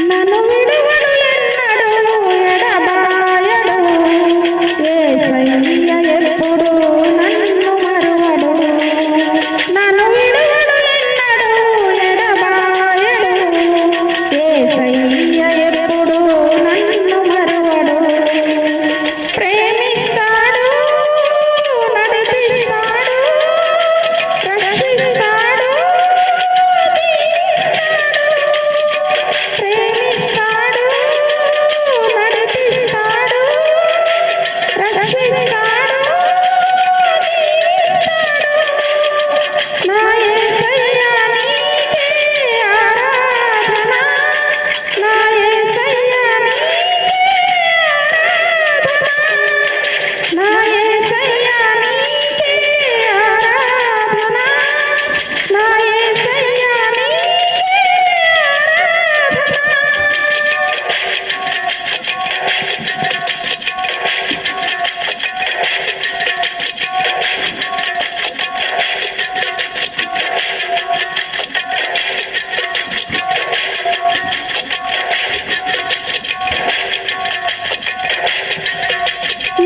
నన్ను విడువడు ఎన్నడు ఎడబాయడు, యేసయ్య ఎప్పుడు నన్ను మరువడు. నన్ను విడువడు ఎన్నడు ఎడబాయడు, యేసయ్య ఎప్పుడు నన్ను మరువడు. ప్రేమిస్తాడు, నడిపిస్తాడు, రక్షిస్తాడు, ప్రేమిస్తాడు, నడిపిస్తాడు, రక్షిస్తాడు, నా యేసయ్య నీకే ఆరాధన, నా యేసయ్య నీకే ఆరాధన, నా యేసయ్య నీకే ఆరాధన, నా యేసయ్య నీకే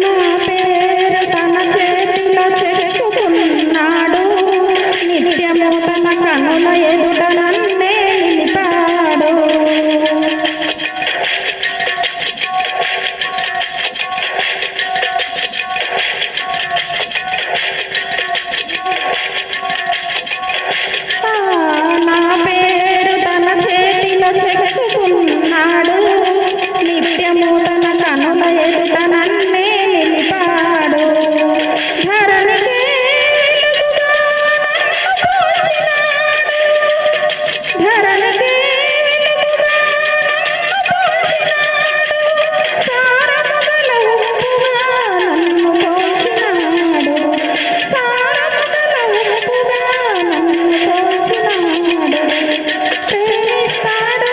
నా పేరు తన చేతిలో చెక్కుకున్నాడు, నిత్యము తన కనుల ఎదుట నన్నే నిలిపాడు. నా పేరు తన చేతిలో చెక్కుకున్నాడు, నిత్యము తన కనుల ఎదుట నన్నే నిలిపాడు. ధరణికే వెలుగుగా నన్ను పోల్చినాడు, ధరణికే వెలుగుగా నన్ను పోల్చినాడు, సారముగల ఉప్పుగా నన్ను పోల్చినాడు, సారముగల ఉప్పుగా నన్ను పోల్చినాడు. ప్రేమిస్తాడు,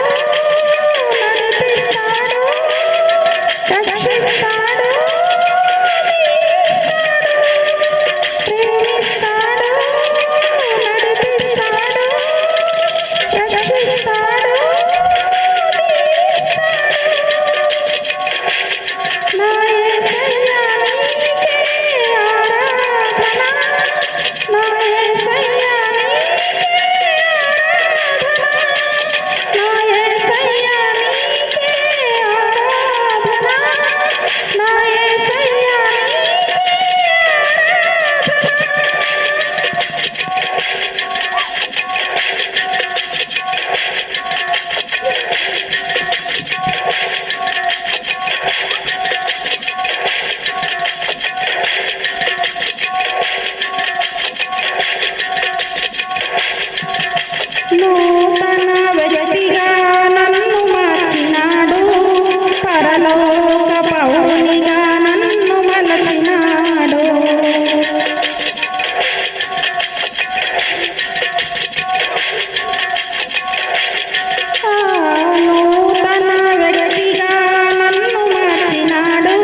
నడిపిస్తాడు, రక్షిస్తాడు, దీవిస్తాడు, ప్రేమిస్తాడు, నడిపిస్తాడు, రక్షిస్తాడు, దీవిస్తాడు. నా యేసయ్య నీకే ఆరాధన, నా యేసయ్య నీకే ఆరాధన, నా యేసయ్య నీకే ఆరాధన, నా యేసయ్య నీకే నూతన వ్యక్తిగా నన్ను మార్చినాడు, పరలోక పౌరునిగా నన్ను మలచినాడు. నూతన వ్యక్తిగా నన్ను మార్చినాడు,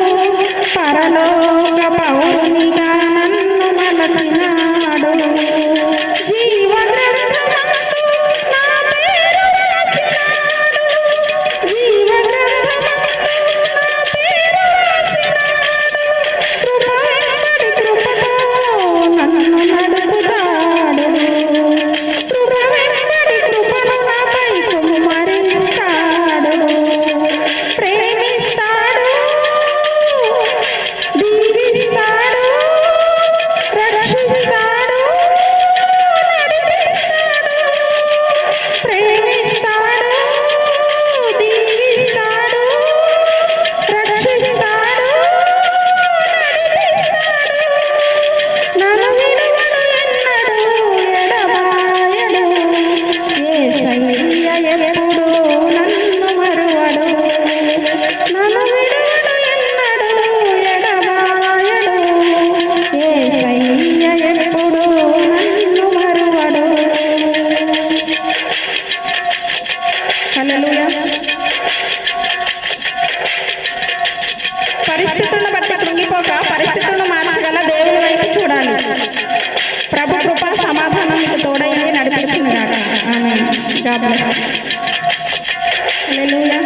పరలోక పౌరునిగా నన్ను మలచినాడు. జీవ గ్రంథమందు నా పేరు రాసినాడు, జీవ గ్రంథమందు నా పేరు రాసినాడు. కృప వెంబడి కృపతో నన్ను నడుపుతాడు, కృప వెంబడి కృపను నాపై కుమ్మరిస్తాడు. ప్రేమిస్తాడు, దీవిస్తాడు, రక్షిస్తాడు, నడిపిస్తాడు, ప్రేమిస్తాడు, దీవిస్తాడు, రక్షిస్తాడు, నడిపిస్తాడు. నన్ను విడువడు ఎన్నడు ఎడబాయడు, యేసయ్య ఎప్పుడు నన్ను మరువడు. నన్ను విడువడు ఎన్నడు ఎడబాయడు, యేసయ్య ఎప్పుడు నన్ను మరువడు. హల్లెలూయా. పరిస్థితులను బట్టి కృంగిపోక పరిస్థితులను మార్చగల దేవుని వైపు చూడాలి. ప్రభు కృప సమాధానం మీకు తోడైంది నడిపించును గాక. ఆమేన్. God bless. హల్లెలూయా.